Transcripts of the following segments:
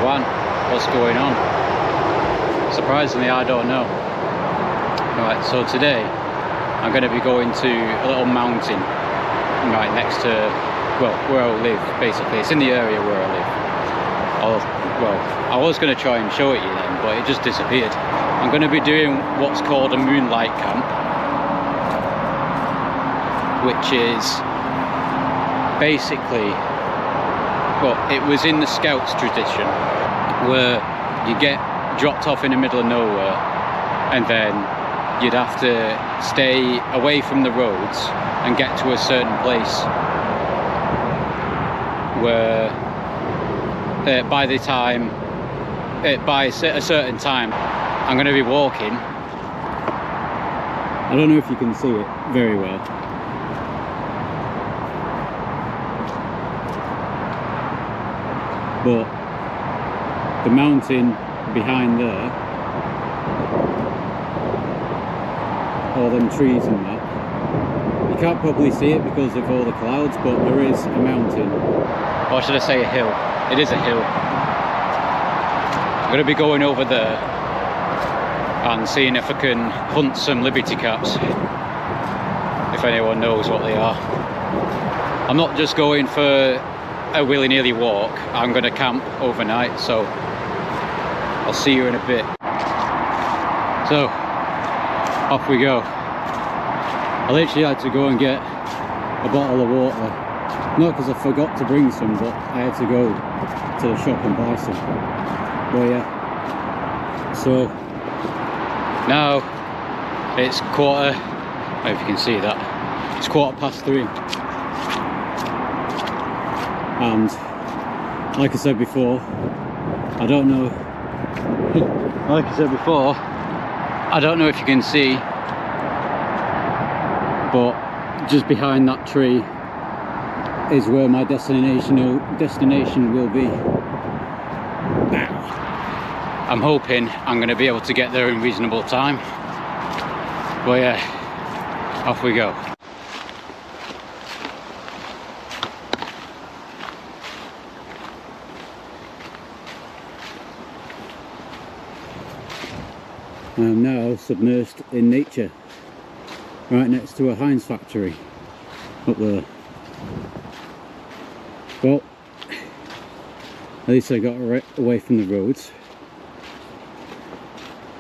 one. What's going on? Surprisingly, I don't know. Right, so today I'm going to be going to a little mountain right next to, well, where I live basically. It's in the area where I live. I was going to try and show it you then, but it just disappeared. I'm going to be doing what's called a moonlight camp, which is basically, well, it was in the Scouts tradition where you get dropped off in the middle of nowhere and then you'd have to stay away from the roads and get to a certain place where by a certain time I'm going to be walking. I don't know if you can see it very well, but the mountain behind there, all them trees and that, you can't probably see it because of all the clouds, but there is a mountain, or should I say a hill. It is a hill. I'm going to be going over there and seeing if I can hunt some liberty caps, if anyone knows what they are. I'm not just going for a willy-nilly walk, I'm going to camp overnight, so I'll see you in a bit. So, off we go. I literally had to go and get a bottle of water. Not because I forgot to bring some, but I had to go to the shop and buy some. But yeah, so now it's I don't know if you can see that, it's 3:15. And like I said before, I don't know if you can see, but just behind that tree is where my destination will be. I'm hoping I'm going to be able to get there in reasonable time. But yeah, off we go. I'm now submersed in nature, right next to a Heinz factory up there. Well, at least I got away from the roads.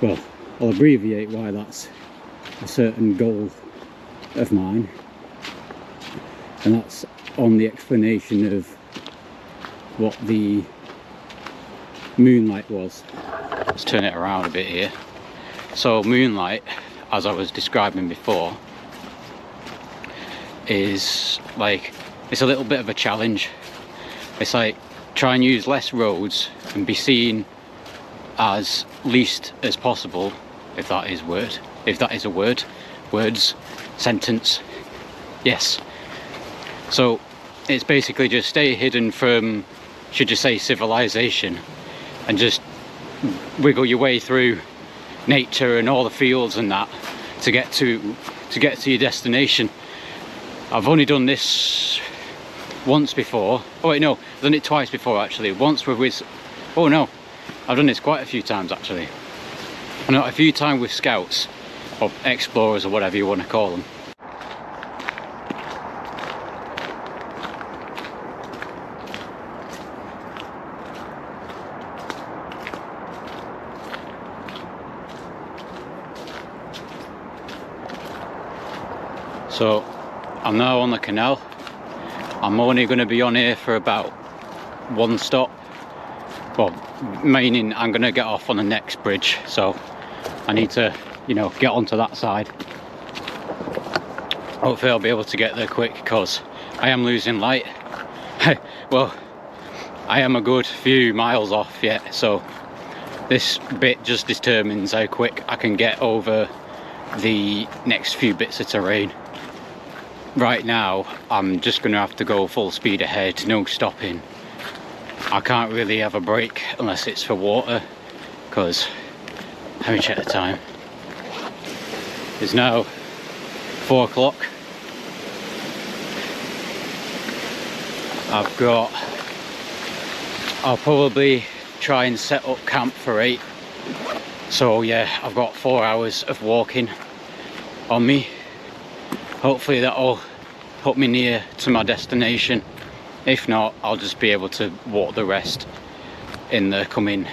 Well, I'll abbreviate why that's a certain goal of mine, and that's on the explanation of what the moonlight was. Let's turn it around a bit here. So moonlight, as I was describing before, is like, it's a little bit of a challenge. It's like try and use less roads and be seen as least as possible, if that is a word, words, sentence, yes. So it's basically just stay hidden from, should you say, civilization, and just wiggle your way through nature and all the fields and that to get to your destination. I've only done this once before. Oh wait, no, I've done it twice before actually. Once with, oh no, I've done this quite a few times actually. No, a few times with scouts or explorers or whatever you want to call them. So I'm now on the canal. I'm only going to be on here for about one stop. Well, meaning I'm going to get off on the next bridge, so I need to, you know, get onto that side. Hopefully I'll be able to get there quick, because I am losing light. Well, I am a good few miles off yet, so this bit just determines how quick I can get over the next few bits of terrain. Right now, I'm just going to have to go full speed ahead, no stopping. I can't really have a break unless it's for water, because, let me check the time. It's now 4 o'clock. I'll probably try and set up camp for 8. So yeah, I've got 4 hours of walking on me. Hopefully that'll put me near to my destination. If not, I'll just be able to walk the rest in the coming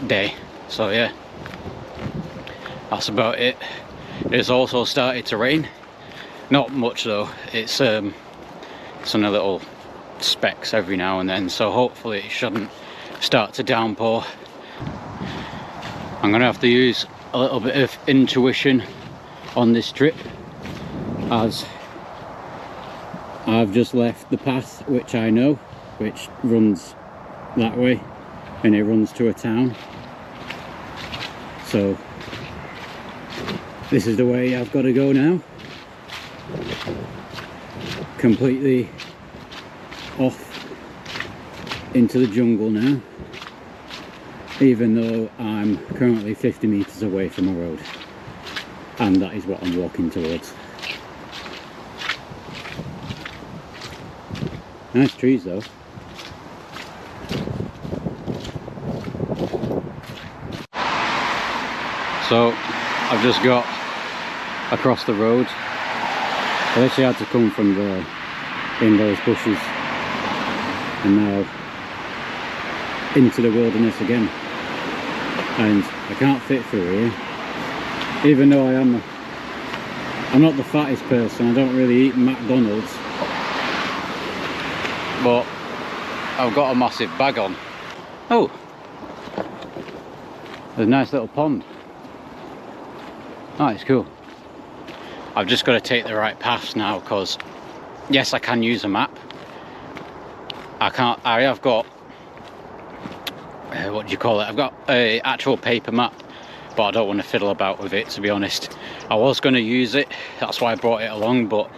day. So yeah, that's about it. It's also started to rain. Not much though. It's on a little specks every now and then, so hopefully it shouldn't start to downpour. I'm gonna have to use a little bit of intuition on this trip, as I've just left the path which I know, which runs that way, and it runs to a town. So this is the way I've got to go now. Completely off into the jungle now, even though I'm currently 50 meters away from a road, and that is what I'm walking towards. Nice trees though. So I've just got across the road. I actually had to come from there in those bushes and now into the wilderness again, and I can't fit through here, even though I'm not the fattest person. I don't really eat McDonald's, but I've got a massive bag on. Oh, there's a nice little pond. Oh, it's cool. I've just got to take the right paths now, because yes, I can use a map. I have got what do you call it? I've got a actual paper map, but I don't want to fiddle about with it, to be honest. I was going to use it, that's why I brought it along, but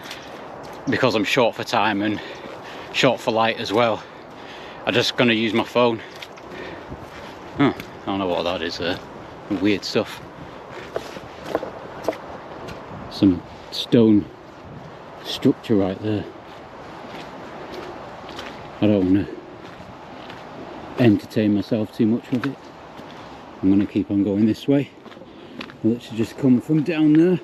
because I'm short for time and short for light as well, I'm just going to use my phone. I don't know what that is there. Weird stuff. Some stone structure right there. I don't want to entertain myself too much with it. I'm going to keep on going this way. I'll literally just come from down there.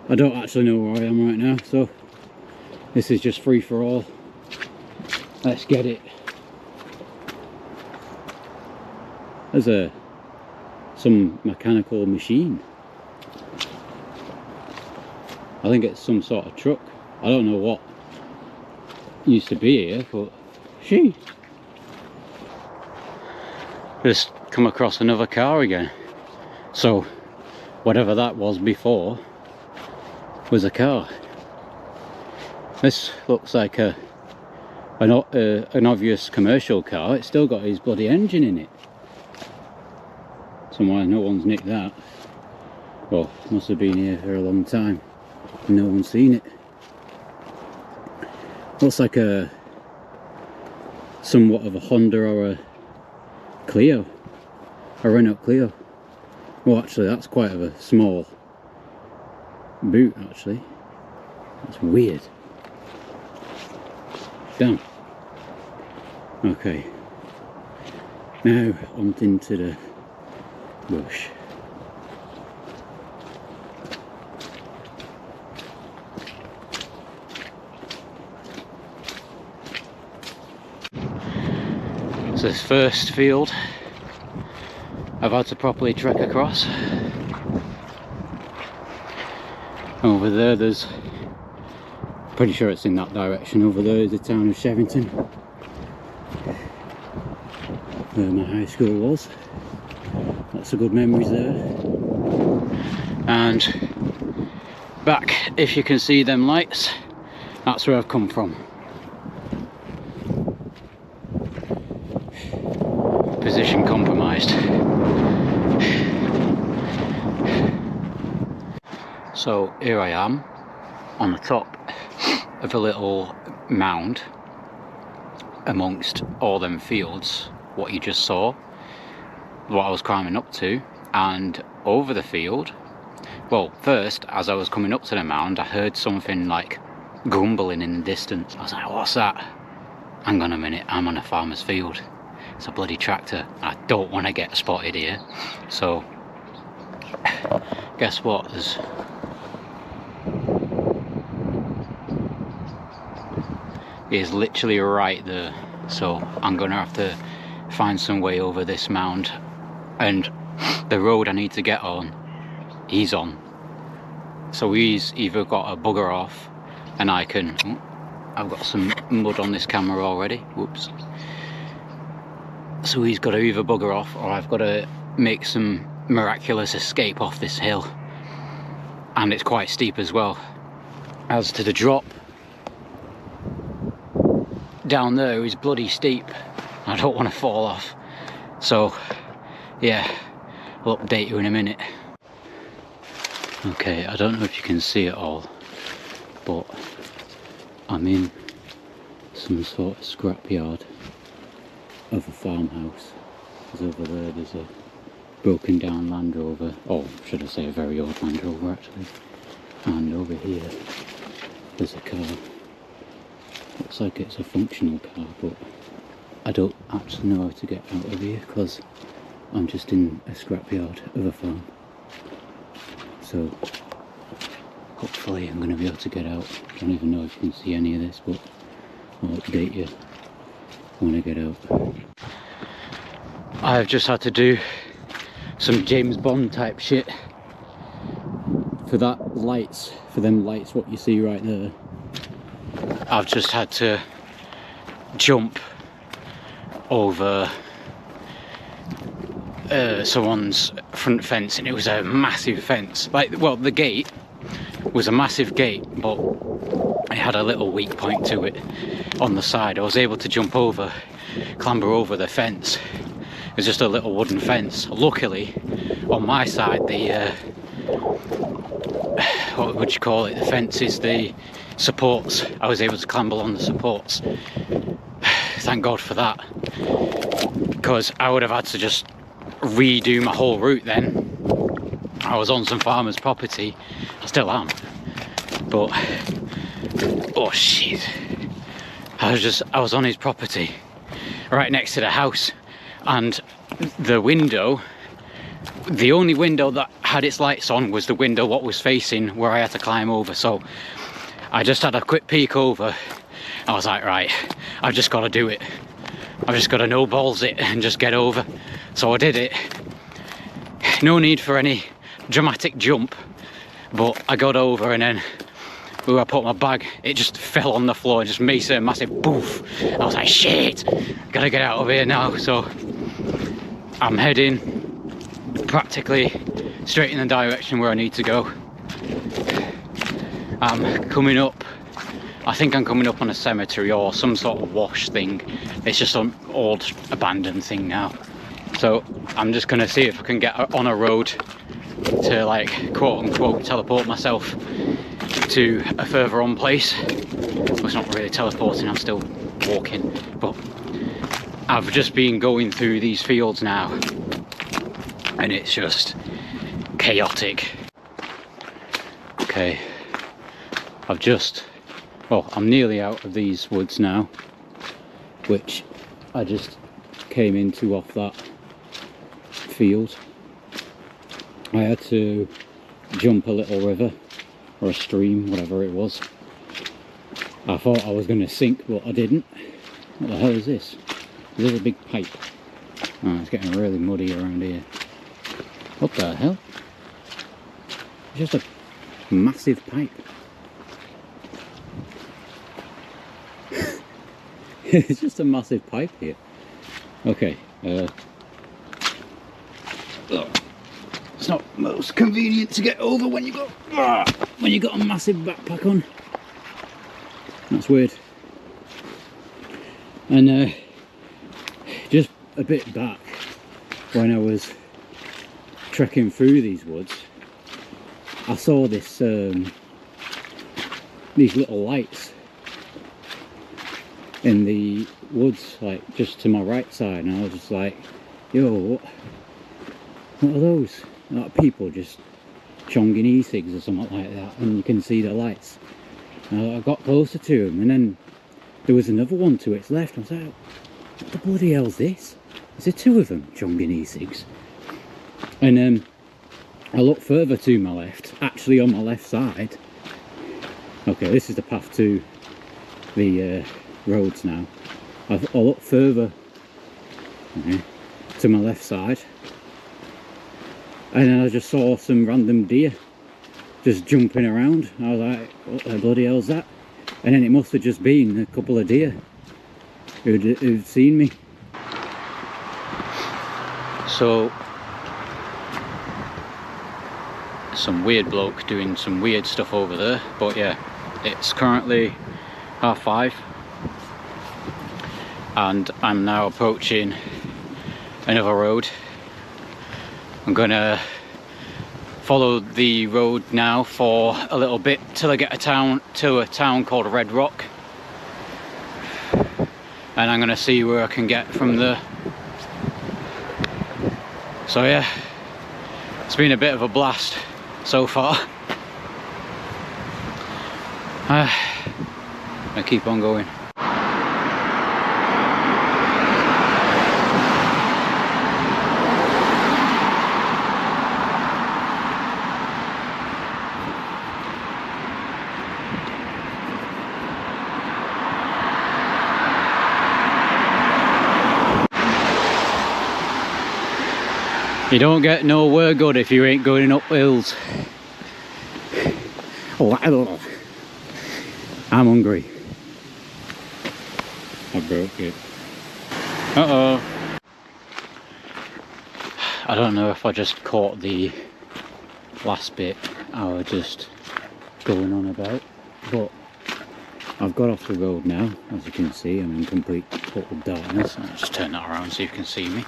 I don't actually know where I am right now, so this is just free for all. Let's get it. There's some mechanical machine. I think it's some sort of truck. I don't know what used to be here, but just come across another car again. So whatever that was before was a car. This looks like an obvious commercial car. It's still got his bloody engine in it. Somehow no one's nicked that. Well, must have been here for a long time and no one's seen it. Looks like somewhat of a Honda or a Clio, a Renault Clio. Well, actually that's quite of a small boot, actually. That's weird. Damn. Okay, now on into the bush. So this first field I've had to properly trek across. Over there there's, pretty sure it's in that direction, over there is the town of Rivington, where my high school was. Lots of good memories there. And back, if you can see them lights, that's where I've come from. Position compromised. So here I am on the top of a little mound amongst all them fields, what you just saw, what I was climbing up to. And over the field, well, first as I was coming up to the mound, I heard something like grumbling in the distance. I was like, what's that? hang on a minute, I'm on a farmer's field. It's a bloody tractor. I don't want to get spotted here. So, guess what? Is literally right there. So I'm gonna have to find some way over this mound, and the road I need to get on, he's on. So he's either got to bugger off, and I can, I've got some mud on this camera already, whoops. So he's got to either bugger off, or I've got to make some miraculous escape off this hill. And it's quite steep as well. As to the drop, down there is bloody steep. I don't want to fall off. So, yeah, I'll update you in a minute. Okay, I don't know if you can see it all, but I'm in some sort of scrapyard of a farmhouse. Because over there there's a broken down Land Rover, or should I say a very old Land Rover actually. And over here there's a car. Looks like it's a functional car, but I don't actually know how to get out of here because I'm just in a scrapyard of a farm. So hopefully I'm going to be able to get out. I don't even know if you can see any of this, but I'll update you when I get out. I've just had to do some James Bond type shit for that lights, for them lights what you see right there. I've just had to jump over someone's front fence, and it was a massive fence. Like, well, the gate was a massive gate, but it had a little weak point to it on the side. I was able to jump over, clamber over the fence. It was just a little wooden fence. Luckily, on my side, the what would you call it? The fence is the supports. I was able to clamber on the supports. Thank God for that, because I would have had to just redo my whole route then. I was on some farmer's property. I still am, but oh shit, I was on his property right next to the house, and the window, the only window that had its lights on was the window what was facing where I had to climb over. So I just had a quick peek over. I was like, right, I've just got to do it. I've just got to no balls it and just get over. So I did it. No need for any dramatic jump, but I got over, and then where I put my bag, it just fell on the floor and just made a massive poof. I was like, shit, gotta get out of here now. So I'm heading practically straight in the direction where I need to go. I'm coming up, I think I'm coming up on a cemetery or some sort of wash thing. It's just an old abandoned thing now. So I'm just gonna see if I can get on a road to, like, quote unquote teleport myself to a further on place. Well, it's not really teleporting, I'm still walking, but I've just been going through these fields now and it's just chaotic. Okay, I'm nearly out of these woods now, which I just came into off that field. I had to jump a little river or a stream, whatever it was. I thought I was going to sink, but I didn't. What the hell is this? Is this a big pipe? Oh, it's getting really muddy around here. What the hell? It's just a massive pipe. It's just a massive pipe here. Okay. It's not most convenient to get over when you got a massive backpack on. That's weird. And just a bit back, when I was trekking through these woods, I saw this these little lights in the woods, like just to my right side, and I was just like, yo, what are those? Like people just chonging e-cigs or something like that, and you can see the lights. And I got closer to them, and then there was another one to its left. I was like, what the bloody hell's this? Is there two of them, Chongqing E6? And I looked further to my left, actually on my left side. Okay, this is the path to the roads now. I looked further to my left side, and then I just saw some random deer just jumping around. I was like, what the bloody hell's that? And then it must have just been a couple of deer who'd seen me. So, some weird bloke doing some weird stuff over there, but yeah, it's currently 5:30 and I'm now approaching another road. I'm gonna follow the road now for a little bit till I get to a town called Red Rock, and I'm gonna see where I can get from there. So yeah, it's been a bit of a blast so far. I keep on going. You don't get nowhere good if you ain't going up hills. Oh, I'm hungry. I broke it. Uh-oh. I don't know if I just caught the last bit I was just going on about, but I've got off the road now. As you can see, I'm in complete total darkness. I'll just turn that around so you can see me.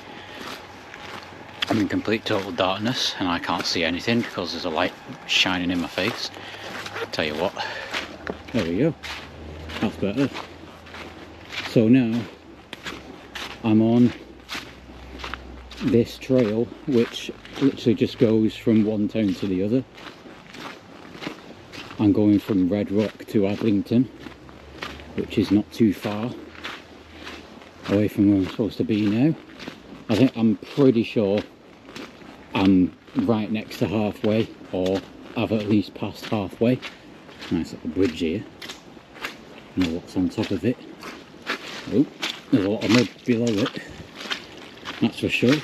I'm in complete total darkness and I can't see anything because there's a light shining in my face. Tell you what, there we go, that's better. So now I'm on this trail which literally just goes from one town to the other. I'm going from Red Rock to Rivington, which is not too far away from where I'm supposed to be now. I'm pretty sure I'm right next to halfway, or I've at least passed halfway. Nice little bridge here. I know what's on top of it. Oh, there's a lot of mud below it, that's for sure.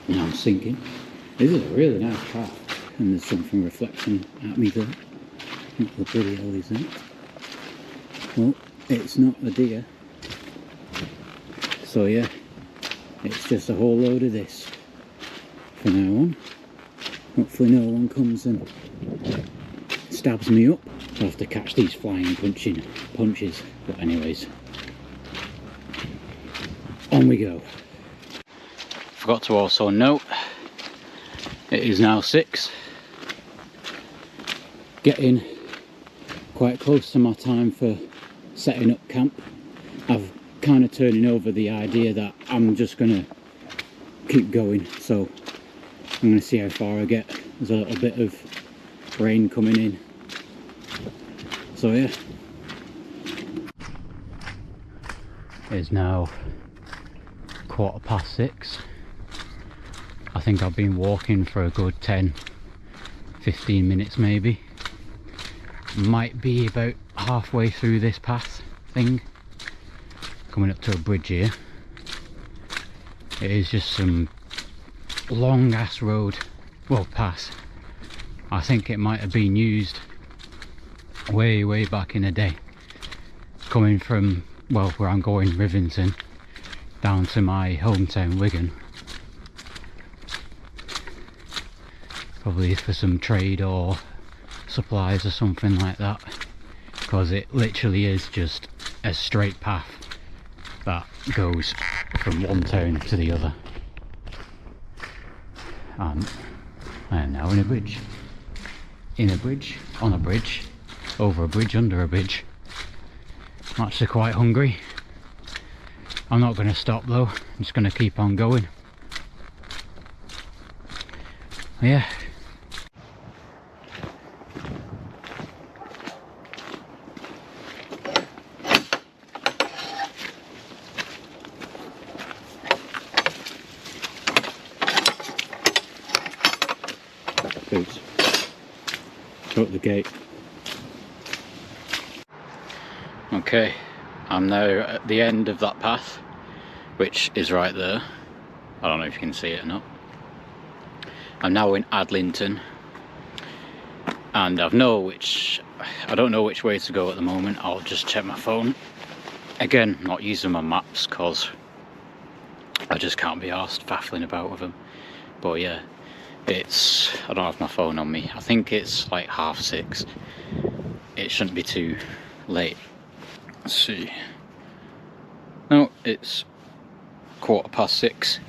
Now I'm sinking. This is a really nice path, and there's something reflecting at me there. What the bloody hell is that? Well, it's not a deer. So yeah, it's just a whole load of this from now on. Hopefully no one comes and stabs me up. I'll have to catch these flying punches. But anyways, on we go. Forgot to also note, it is now 6. Getting quite close to my time for setting up camp. I've kind of turning over the idea that I'm just gonna keep going, so I'm gonna see how far I get. There's a little bit of rain coming in, so yeah. It's now 6:15. I think I've been walking for a good 10-15 minutes maybe. Might be about halfway through this path thing. Coming up to a bridge here. It is just some long ass road, well, pass. I think it might have been used way back in the day, coming from, well, where I'm going, Rivington, down to my hometown Wigan. Probably for some trade or supplies or something like that, because it literally is just a straight path that goes from one town to the other. And I am now in a bridge. In a bridge, on a bridge, over a bridge, under a bridge. I'm actually quite hungry. I'm not going to stop though, I'm just going to keep on going. Yeah. shut the gate. Okay, I'm now at the end of that path, which is right there. I don't know if you can see it or not. I'm now in Adlington, and I don't know which way to go at the moment. I'll just check my phone. Again, not using my maps because I just can't be arsed faffling about with them. But yeah, I don't have my phone on me. I think it's like 6:30. It shouldn't be too late. Let's see. No, it's 6:15.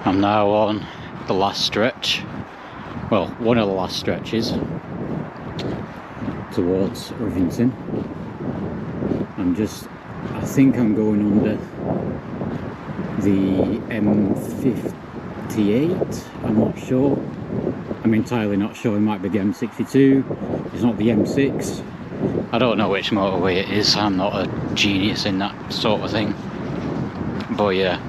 I'm now on the last stretch, well, one of the last stretches towards Rivington. I think I'm going under the M58, I'm not sure. I'm entirely not sure, it might be the M62, it's not the M6. I don't know which motorway it is, I'm not a genius in that sort of thing. But yeah.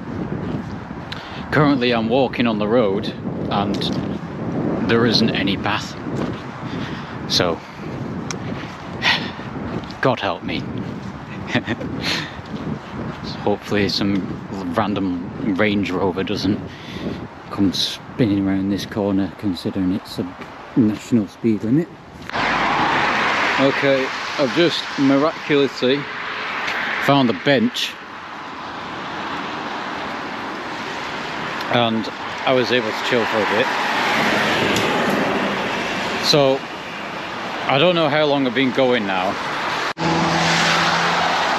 Currently I'm walking on the road and there isn't any path, so God help me. So hopefully some random Range Rover doesn't come spinning around this corner, considering it's a national speed limit. Okay, I've just miraculously found a bench and I was able to chill for a bit. So I don't know how long I've been going now.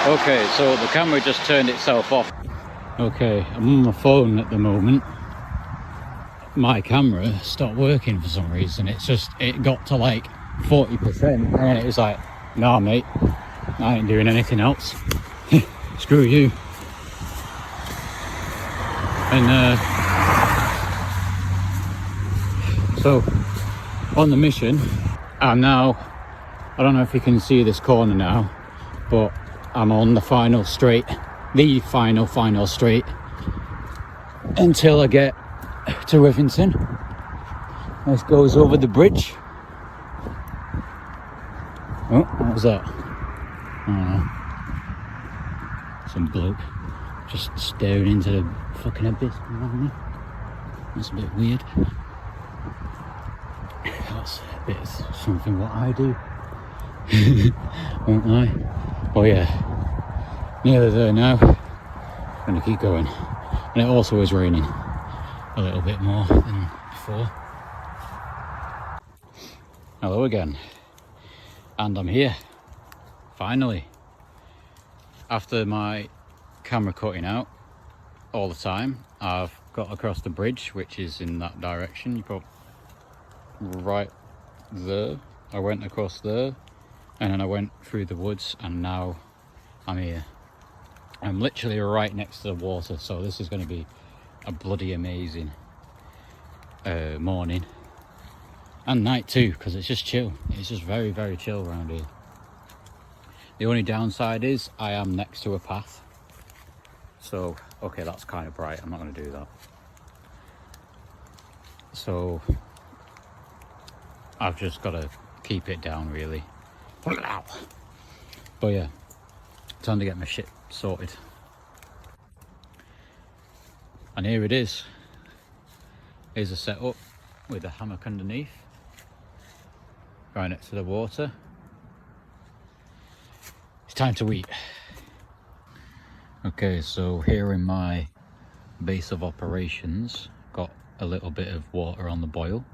Okay, so the camera just turned itself off. Okay, I'm on my phone at the moment. My camera stopped working for some reason. It got to like 40% and it was like, nah mate, I ain't doing anything else. Screw you. And so on the mission, I'm now, I don't know if you can see this corner now, but I'm on the final straight, final straight until I get to Rivington. This goes over the bridge. Oh, what was that? I don't know. Some bloke just staring into the fucking abyss behind me. That's a bit weird. That's a bit of something what I do. Won't I? Oh yeah, nearly there now. Gonna keep going. And it also is raining a little bit more than before. Hello again. And I'm here, finally. After my camera cutting out all the time, I've got across the bridge, which is in that direction. You got right there. I went across there and then I went through the woods and now I'm here. I'm literally right next to the water, so this is going to be a bloody amazing morning and night too, because it's just chill. It's just very, very chill around here. The only downside is I am next to a path, so okay, that's kind of bright, I'm not going to do that. So I've just got to keep it down really. But yeah, time to get my shit sorted. And here it is. Here's a setup with a hammock underneath, right next to the water. It's time to eat. Okay, so here in my base of operations, got a little bit of water on the boil,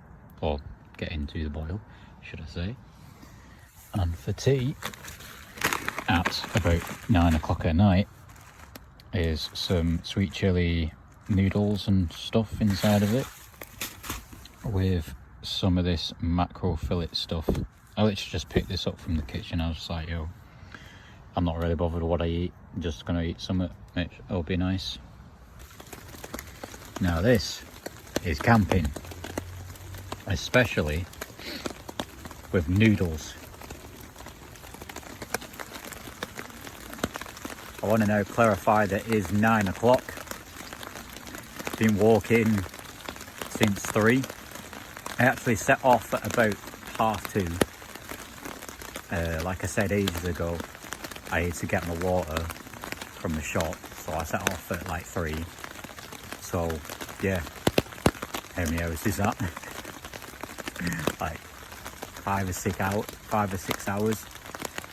or getting to the boil, should I say. And for tea, at about 9 o'clock at night, is some sweet chili noodles and stuff inside of it, with some of this mackerel fillet stuff I literally just picked this up from the kitchen. I was just like, yo, I'm not really bothered with what I eat. I'm just gonna eat something, it'll be nice. Now this is camping, especially with noodles. I want to now clarify that it is 9 o'clock. Been walking since 3. I actually set off at about 2:30. Like I said ages ago, I need to get my water from the shop, so I set off at like 3. So yeah, how many hours is that? Like 5 or 6 hours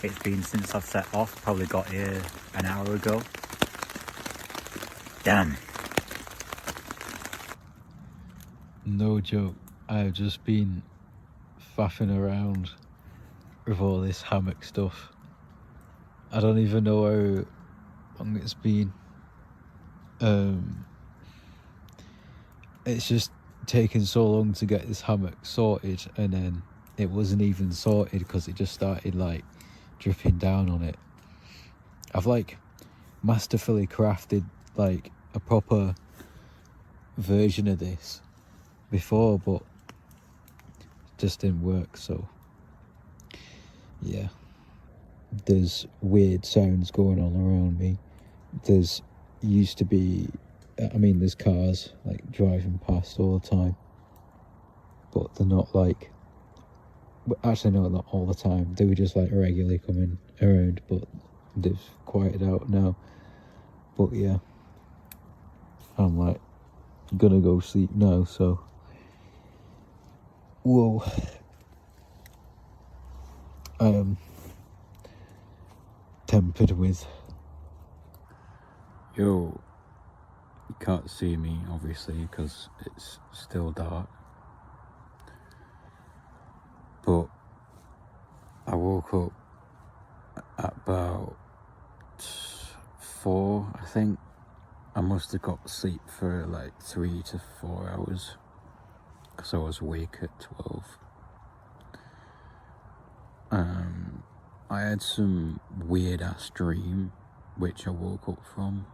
it's been since I've set off. Probably got here an hour ago. Damn. No joke, I've just been faffing around with all this hammock stuff. I don't even know how long it's been. It's just taken so long to get this hammock sorted, and then it wasn't even sorted because it just started like dripping down on it. I've like masterfully crafted like a proper version of this before, but it just didn't work. So yeah, there's weird sounds going on around me. There's cars like driving past all the time, but they're not like, actually no, not all the time. They were just like regularly coming around, but they've quieted out now. But yeah, I'm like gonna go sleep now, so whoa. I am tempered with. Yo, you can't see me obviously because it's still dark, but I woke up at about 4, I think. I must have got sleep for like 3 to 4 hours because I was awake at 12. I had some weird ass dream which I woke up from,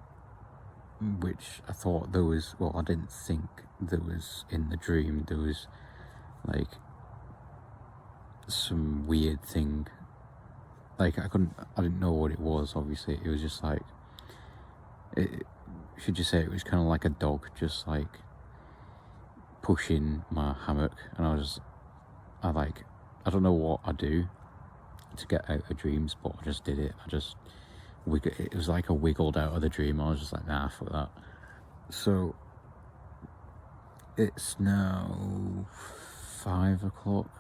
which I thought there was, well, I didn't think there was in the dream, there was like some weird thing. Like I didn't know what it was, obviously. It was just like, should you say it was kind of like a dog just like pushing my hammock, and I don't know what I do to get out of dreams, but I just did it. It was like I wiggled out of the dream. I was just like, nah, fuck that. So it's now 5 o'clock.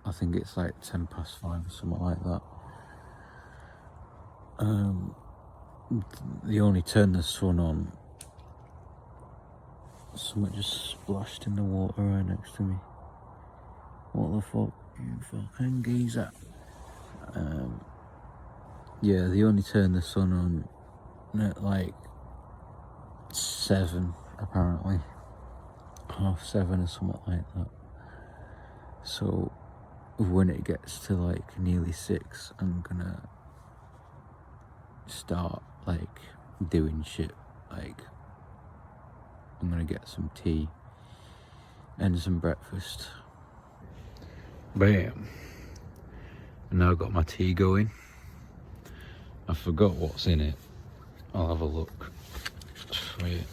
I think it's like 5:10 or something like that. They only turned the sun on. Something just splashed in the water right next to me. What the fuck, you fucking geezer? Yeah, they only turned the sun on at like 7, apparently. 7:30 or something like that. So when it gets to like nearly 6, I'm gonna start like doing shit. Like I'm gonna get some tea and some breakfast. Bam. Now I've got my tea going. I forgot what's in it. I'll have a look. Wait,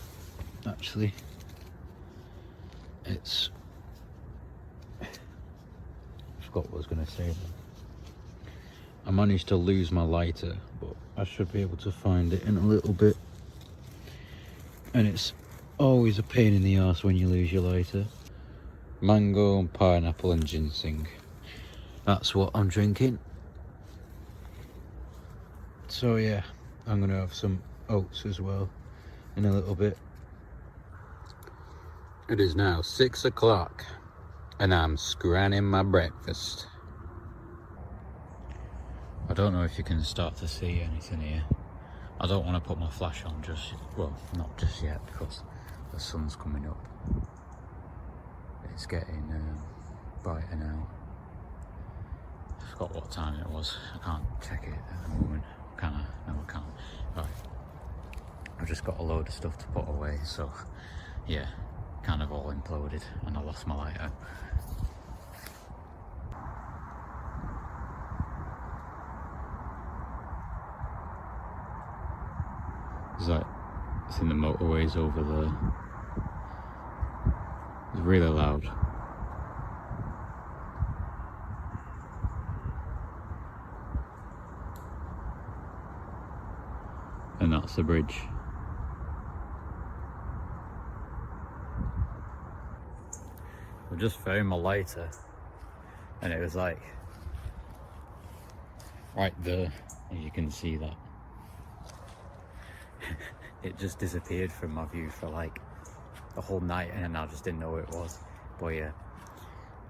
actually, it's, I forgot what I was going to say. I managed to lose my lighter, but I should be able to find it in a little bit. And it's always a pain in the arse when you lose your lighter. Mango and pineapple and ginseng. That's what I'm drinking. So yeah, I'm gonna have some oats as well in a little bit. It is now 6 o'clock and I'm scranning my breakfast. I don't know if you can start to see anything here. I don't want to put my flash on just, well, not just yet because the sun's coming up. It's getting brighter now. I forgot what time it was. I can't check it at the moment. Can I? No, I can't. Right. I've just got a load of stuff to put away, so yeah, kind of all imploded, and I lost my lighter. It's in the motorways over there. It's really loud. And that's the bridge. I just found my lighter, and it was like right there, as you can see that. It just disappeared from my view for like the whole night, and I just didn't know what it was. But yeah,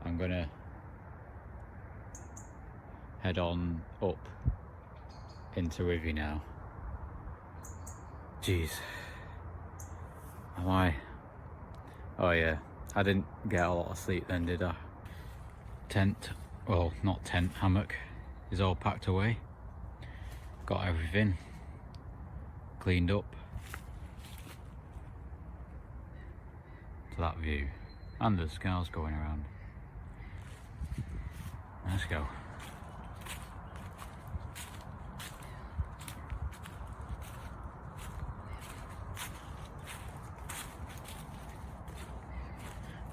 I'm gonna head on up into Rivy now. Jeez, am I? Oh yeah, I didn't get a lot of sleep then, did I? Tent, well, not tent, hammock is all packed away. Got everything cleaned up to that view, and there's cars going around. Let's go.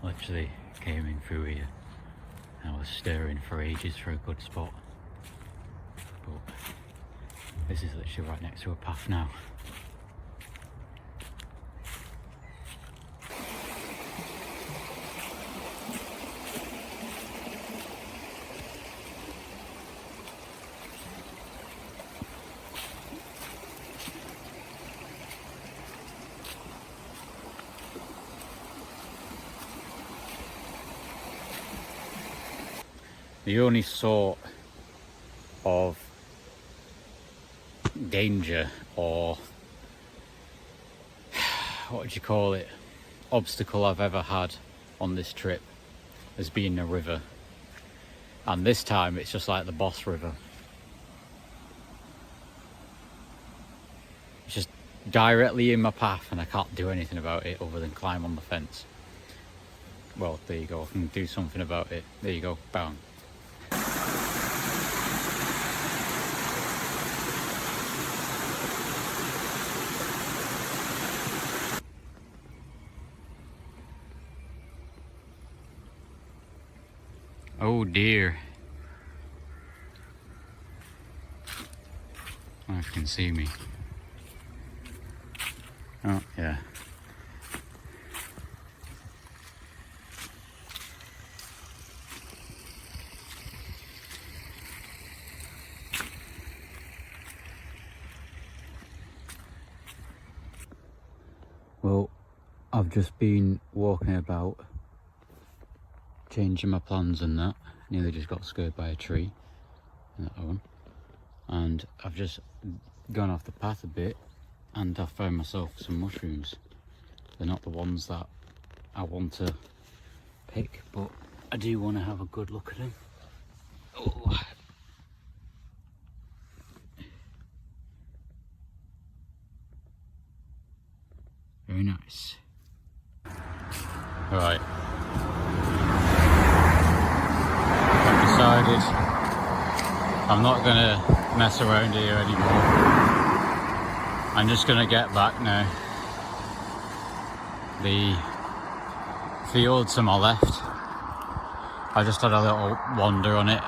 Literally came in through here. I was staring for ages for a good spot, but this is literally right next to a path now. The only sort of danger, or what would you call it, obstacle I've ever had on this trip has been a river. And this time it's just like the Boss River. It's just directly in my path, and I can't do anything about it other than climb on the fence. Well, there you go, I can do something about it. There you go, bang. Oh dear. I don't know if you can see me. Oh yeah. Well, I've just been walking about, changing my plans and that. Nearly just got scared by a tree, that one. And I've just gone off the path a bit, and I found myself some mushrooms. They're not the ones that I want to pick, but I do want to have a good look at them. Oh. Very nice. Right. I've decided I'm not gonna mess around here anymore. I'm just gonna get back now. The field to my left, I just had a little wander on it.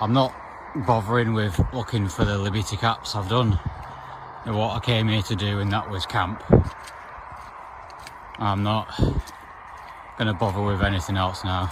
I'm not bothering with looking for the Liberty caps. I've done what I came here to do, and that was camp. I'm not gonna bother with anything else now.